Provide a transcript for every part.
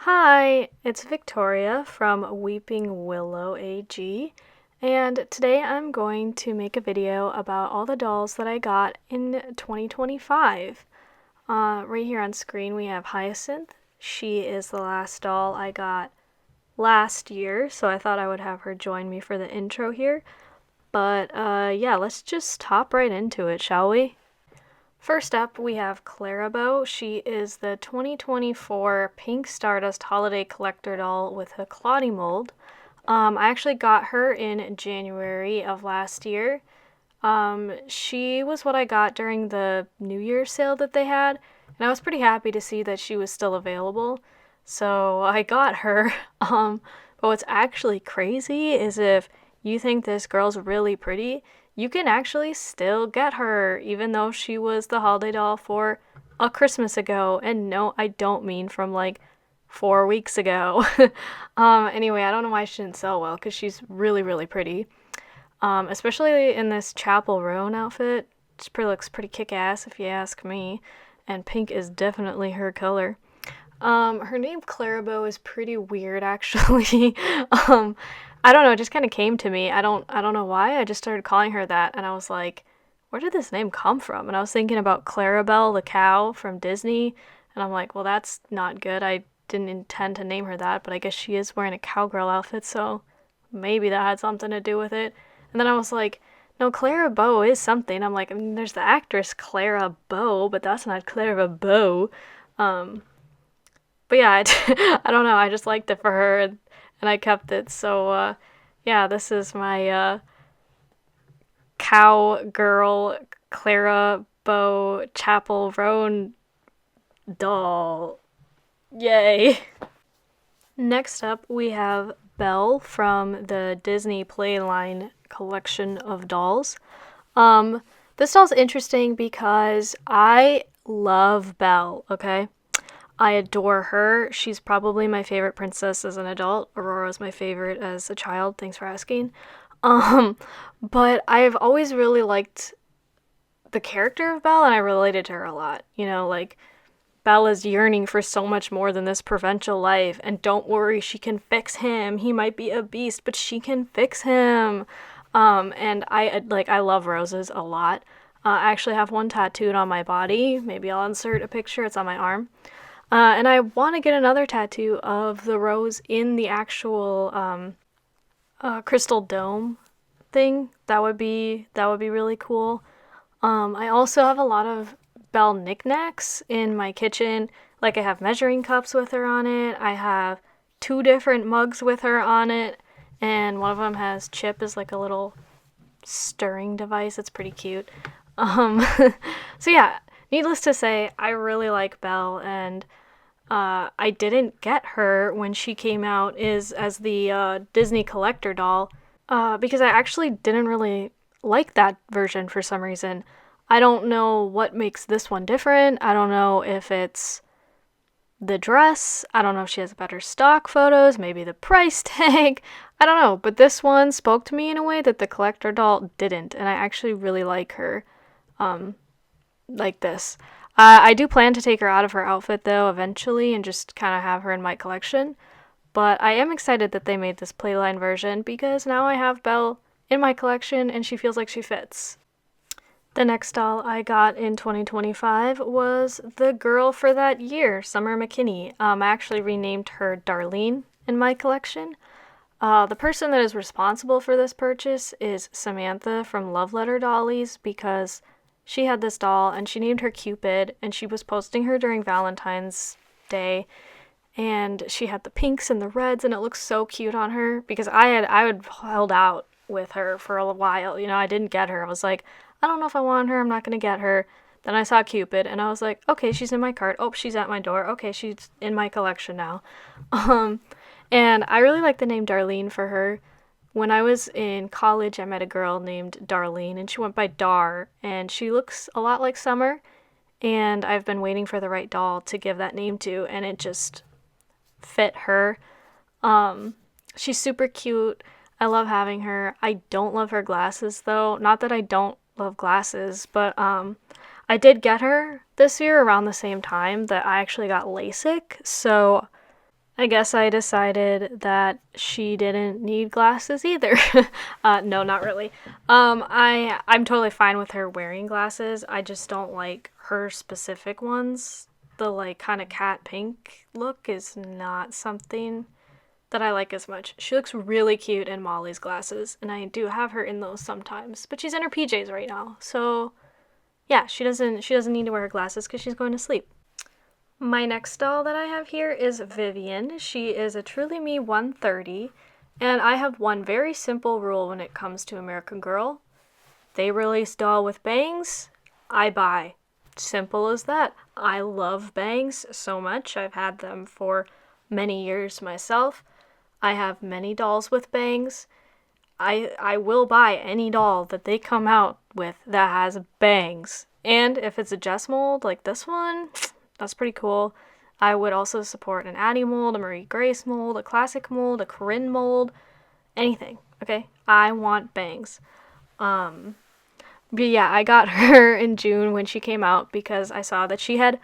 Hi, it's Victoria from Weeping Willow AG, and today I'm going to make a video about all the dolls that I got in 2025. Right here on screen we have Hyacinth. She is the last doll I got last year, so I thought I would have her join me for the intro here. But yeah, let's just hop right into it, shall we? First up, we have Clarabelle. She is the 2024 Pink Stardust Holiday Collector doll with a Claudie mold. I actually got her in January of last year. She was what I got during the New Year's sale that they had, and I was pretty happy to see that she was still available. So I got her. But what's actually crazy is if you think this girl's really pretty, you can actually still get her, even though she was the holiday doll for a Christmas ago. And no, I don't mean from like 4 weeks ago. Anyway, I don't know why she didn't sell well, because she's really, really pretty. Especially in this Chapel Roan outfit. She looks pretty kick-ass if you ask me. And pink is definitely her color. Her name Clarabelle is pretty weird actually. I don't know, it just kind of came to me. I don't know why. I just started calling her that and I was like, where did this name come from? And I was thinking about Clarabelle the cow from Disney, and I'm like, well, that's not good. I didn't intend to name her that, but I guess she is wearing a cowgirl outfit, so maybe that had something to do with it. And then I was like, no, Clara Bow is something. I'm like, I mean, there's the actress Clara Bow, but that's not Clara Bow. Um, but yeah, I don't know. I just liked it for her, and I kept it. So yeah, this is my cowgirl Clara Bow Chapel Roan doll. Yay! Next up, we have Belle from the Disney Playline collection of dolls. Um, this doll's interesting because I love Belle, okay? I adore her. She's probably my favorite princess as an adult. Aurora's my favorite as a child. Thanks for asking. Um, but I've always really liked the character of Belle and I related to her a lot. You know, like Belle is yearning for so much more than this provincial life, and don't worry, she can fix him. He might be a beast, but she can fix him. And I love roses a lot. I actually have one tattooed on my body. Maybe I'll insert a picture. It's on my arm. And I want to get another tattoo of the rose in the actual crystal dome thing. That would be really cool. I also have a lot of Belle knickknacks in my kitchen. Like I have measuring cups with her on it. I have two different mugs with her on it, and one of them has Chip as like a little stirring device. It's pretty cute. Um, so yeah, needless to say, I really like Belle, and I didn't get her when she came out as the Disney collector doll because I actually didn't really like that version for some reason. I don't know what makes this one different. I don't know if it's the dress. I don't know if she has better stock photos, maybe the price tag. I don't know, but this one spoke to me in a way that the collector doll didn't, and I actually really like her like this. I do plan to take her out of her outfit though eventually and just kind of have her in my collection. But I am excited that they made this playline version because now I have Belle in my collection and she feels like she fits. The next doll I got in 2025 was the girl for that year, Summer McKinney. I actually renamed her Darlene in my collection. The person that is responsible for this purchase is Samantha from Love Letter Dollies because she had this doll and she named her Cupid and she was posting her during Valentine's Day, and she had the pinks and the reds and it looked so cute on her because I would held out with her for a while. You know, I didn't get her. I was like, I don't know if I want her. I'm not going to get her. Then I saw Cupid and I was like, okay, she's in my cart. Oh, she's at my door. Okay, she's in my collection now. Um, and I really like the name Darlene for her. When I was in college, I met a girl named Darlene and she went by Dar, and she looks a lot like Summer. And I've been waiting for the right doll to give that name to, and it just fit her. She's super cute. I love having her. I don't love her glasses though. Not that I don't love glasses, but I did get her this year around the same time that I actually got LASIK. So I guess I decided that she didn't need glasses either. No, not really. I'm totally fine with her wearing glasses. I just don't like her specific ones. The like kind of cat pink look is not something that I like as much. She looks really cute in Molly's glasses, and I do have her in those sometimes. But she's in her PJs right now, so yeah, she doesn't need to wear her glasses because she's going to sleep. My next doll that I have here is Vivian. She is a Truly Me 130, and I have one very simple rule when it comes to American Girl. They release doll with bangs, I buy. Simple as that. I love bangs so much. I've had them for many years myself. I have many dolls with bangs. I will buy any doll that they come out with that has bangs. And if it's a Jess mold like this one, that's pretty cool. I would also support an Addie mold, a Marie Grace mold, a classic mold, a Corinne mold, anything. Okay? I want bangs. But yeah, I got her in June when she came out because I saw that she had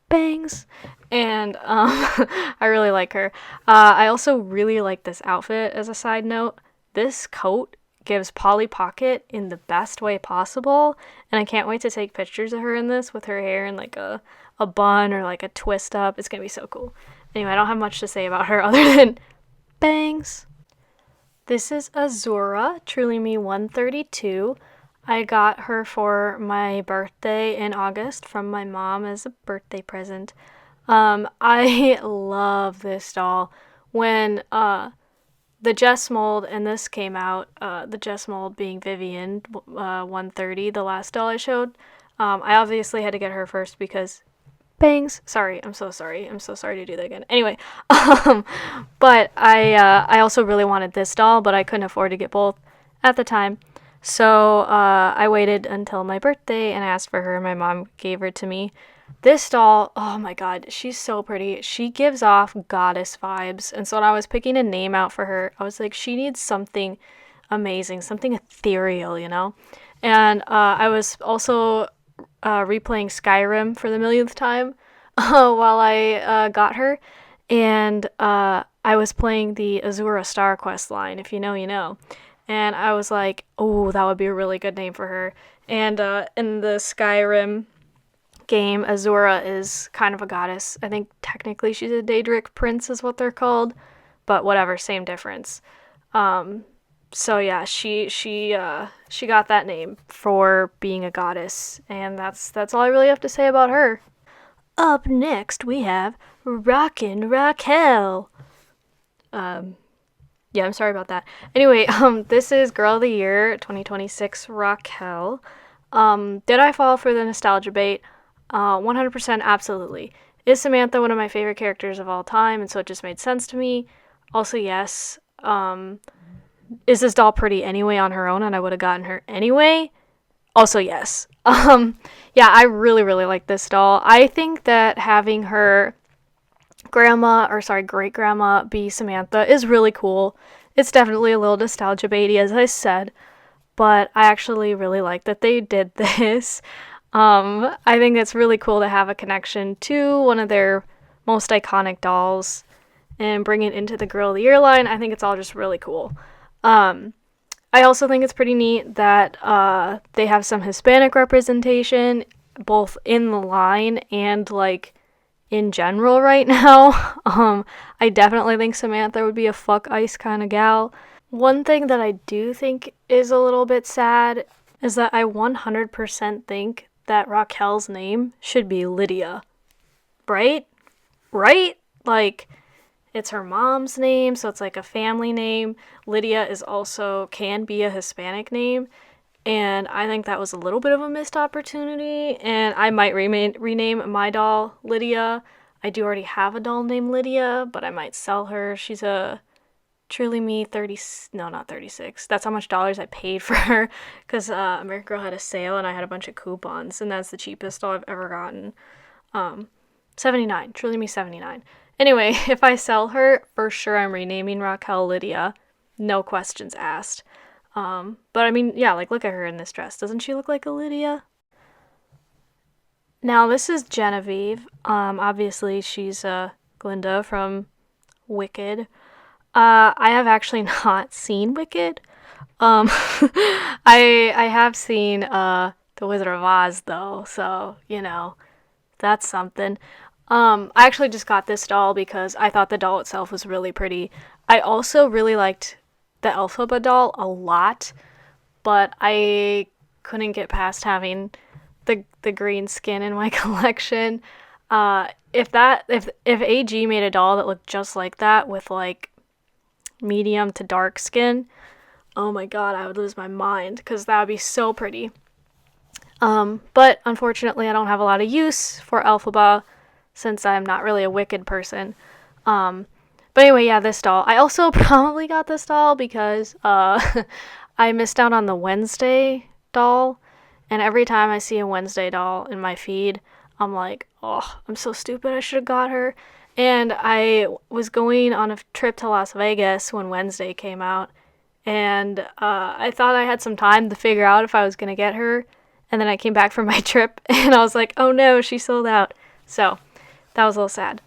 bangs. And I really like her. I also really like this outfit as a side note. This coat gives Polly Pocket in the best way possible. And I can't wait to take pictures of her in this with her hair in like a bun or like a twist up. It's going to be so cool. Anyway, I don't have much to say about her other than bangs. This is Azura, Truly Me 132. I got her for my birthday in August from my mom as a birthday present. I love this doll. When the Jess mold and this came out, the Jess mold being Vivian 130, the last doll I showed, I obviously had to get her first because bangs. Sorry, I'm so sorry. I'm so sorry to do that again. Anyway, but I also really wanted this doll, but I couldn't afford to get both at the time. So I waited until my birthday and asked for her. My mom gave her to me. This doll, oh my god, she's so pretty. She gives off goddess vibes. And so when I was picking a name out for her, I was like, she needs something amazing, something ethereal, you know? And I was also replaying Skyrim for the millionth time while I got her. And I was playing the Azura Star Quest line. If you know, you know. And I was like, oh, that would be a really good name for her. And in the Skyrim game, Azura is kind of a goddess. I think technically she's a Daedric prince is what they're called, but whatever, same difference. So yeah, she got that name for being a goddess, and that's all I really have to say about her. Up next, we have Rockin' Raquel. Yeah, I'm sorry about that. Anyway, this is Girl of the Year 2026 Raquel. Did I fall for the nostalgia bait? 100% absolutely. Is Samantha one of my favorite characters of all time, and so it just made sense to me? Also, yes. Is this doll pretty anyway on her own, and I would have gotten her anyway? Also, yes. Yeah, I really, really like this doll. I think that having her great grandma be Samantha is really cool. It's definitely a little nostalgia baity, as I said, but I actually really like that they did this. I think it's really cool to have a connection to one of their most iconic dolls and bring it into the Girl of the Year line. I think it's all just really cool. I also think it's pretty neat that they have some Hispanic representation both in the line and like in general right now. I definitely think Samantha would be a fuck ice kind of gal. One thing that I do think is a little bit sad is that I 100% think that Raquel's name should be Lydia. Right? Right? Like, it's her mom's name, so it's like a family name. Lydia is also can be a Hispanic name, and I think that was a little bit of a missed opportunity, and I might rename my doll Lydia. I do already have a doll named Lydia, but I might sell her. She's a Truly Me 30, no, not 36. That's how much dollars I paid for her, because American Girl had a sale, and I had a bunch of coupons, and that's the cheapest doll I've ever gotten. 79, Truly Me 79. Anyway, if I sell her, for sure I'm renaming Raquel Lydia. No questions asked. But I mean, yeah, like look at her in this dress. Doesn't she look like a Lydia? Now this is Genevieve. Obviously she's Glinda from Wicked. I have actually not seen Wicked. I have seen The Wizard of Oz though, so that's something. I actually just got this doll because I thought the doll itself was really pretty. I also really liked the Elphaba doll a lot, but I couldn't get past having the green skin in my collection. If AG made a doll that looked just like that with like medium to dark skin, oh my god, I would lose my mind because that would be so pretty. But unfortunately, I don't have a lot of use for Elphaba since I'm not really a Wicked person. But anyway, yeah, this doll. I also probably got this doll because I missed out on the Wednesday doll, and every time I see a Wednesday doll in my feed, I'm like, oh, I'm so stupid. I should have got her. And I was going on a trip to Las Vegas when Wednesday came out, and I thought I had some time to figure out if I was going to get her. And then I came back from my trip, and I was like, oh no, she sold out. So that was a little sad.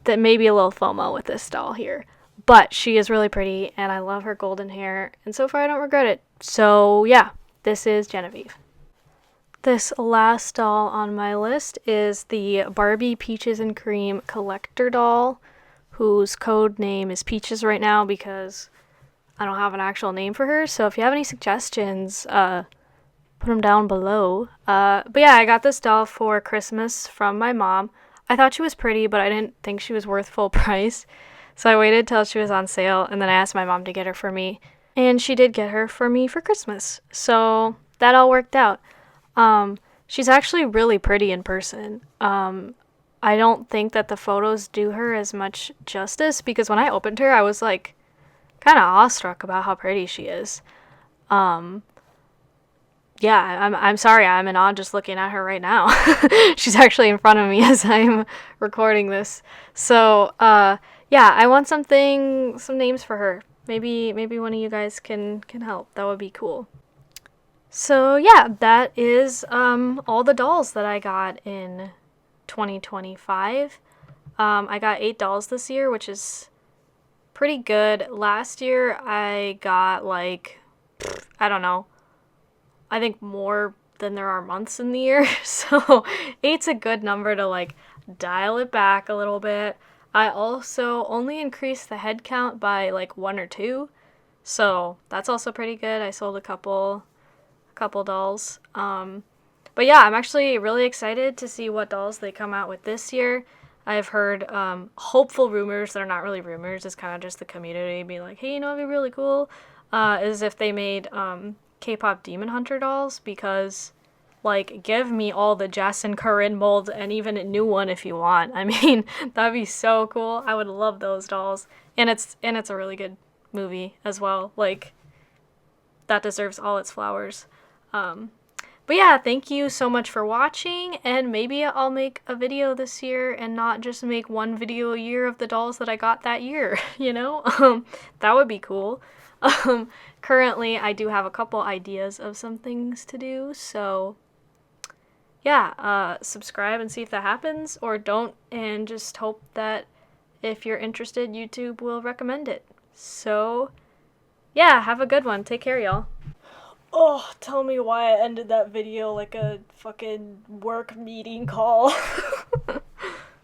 That may be a little FOMO with this doll here. But she is really pretty, and I love her golden hair, and so far I don't regret it. So yeah, this is Genevieve. This last doll on my list is the Barbie Peaches and Cream collector doll, whose code name is Peaches right now because I don't have an actual name for her. So if you have any suggestions, put them down below. But yeah, I got this doll for Christmas from my mom. I thought she was pretty, but I didn't think she was worth full price. So I waited till she was on sale, and then I asked my mom to get her for me. And she did get her for me for Christmas. So that all worked out. She's actually really pretty in person. I don't think that the photos do her as much justice because when I opened her, I was like kind of awestruck about how pretty she is. Yeah, I'm sorry, I'm in awe just looking at her right now. She's actually in front of me as I'm recording this. So, yeah, I want some names for her. Maybe one of you guys can help. That would be cool. So yeah, that is all the dolls that I got in 2025. I got 8 dolls this year, which is pretty good. Last year I got like, I don't know, I think more than there are months in the year. So 8's a good number to like dial it back a little bit. I also only increased the head count by like 1 or 2. So that's also pretty good. I sold a couple dolls. But yeah, I'm actually really excited to see what dolls they come out with this year. I've heard hopeful rumors that are not really rumors. It's kind of just the community being like, hey, it'd be really cool. Is if they made K-pop Demon Hunter dolls, because like give me all the Jess and Corinne molds and even a new one if you want. I mean, that'd be so cool. I would love those dolls. And it's a really good movie as well. Like that deserves all its flowers. But yeah, thank you so much for watching, and maybe I'll make a video this year and not just make one video a year of the dolls that I got that year, that would be cool. Currently, I do have a couple ideas of some things to do, so yeah, subscribe and see if that happens, or don't, and just hope that if you're interested, YouTube will recommend it. So yeah, have a good one. Take care, y'all. Oh, tell me why I ended that video like a fucking work meeting call.